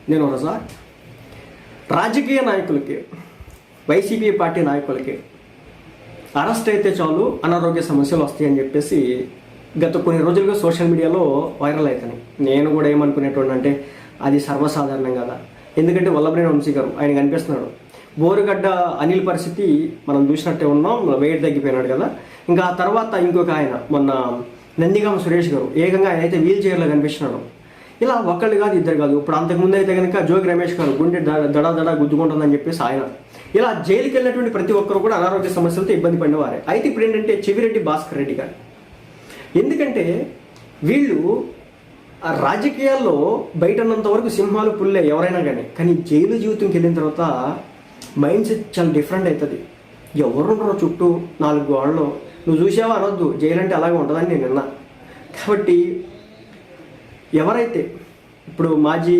నేను రజా రాజకీయ నాయకులకి, వైసీపీ పార్టీ నాయకులకి అరెస్ట్ అయితే చాలు అనారోగ్య సమస్యలు వస్తాయని చెప్పేసి గత కొన్ని రోజులుగా సోషల్ మీడియాలో వైరల్ అవుతున్నాయి. నేను కూడా ఏమనుకునేటువంటి అంటే అది సర్వసాధారణం కదా. ఎందుకంటే వల్లభనేని వంశీ గారు ఆయన కనిపిస్తున్నాడు. బోరుగడ్డ అనిల్ పరిస్థితి మనం చూసినట్టే ఉన్నాం, వెయిట్ తగ్గిపోయినాడు కదా. ఇంకా ఆ తర్వాత ఇంకొక ఆయన మొన్న నందిగామ సురేష్ గారు ఏకంగా ఆయన అయితే వీల్ చైర్లో కనిపిస్తున్నాడు. ఇలా ఒకళ్ళు కాదు, ఇద్దరు కాదు. ఇప్పుడు అంతకుముందు అయితే కనుక జోగి రమేష్ గారు గుండె దడా గుద్దుకుంటుందని చెప్పేసి ఆయన. ఇలా జైలుకి వెళ్ళినటువంటి ప్రతి ఒక్కరు కూడా అనారోగ్య సమస్యలతో ఇబ్బంది పడినవారే. అయితే ఇప్పుడు ఏంటంటే చెవిరెడ్డి భాస్కర్ రెడ్డి గారు, ఎందుకంటే వీళ్ళు ఆ రాజకీయాల్లో బయటన్నంత వరకు సింహాలు పుల్లే ఎవరైనా కానీ జైలు జీవితంకి వెళ్ళిన తర్వాత మైండ్ సెట్ చాలా డిఫరెంట్ అవుతుంది. ఎవరున్నారో చుట్టూ 4 గోడలు, నువ్వు చూసావా అనొద్దు, జైలు అంటే అలాగే ఉంటుందని నేను విన్నా. కాబట్టి ఎవరైతే ఇప్పుడు మాజీ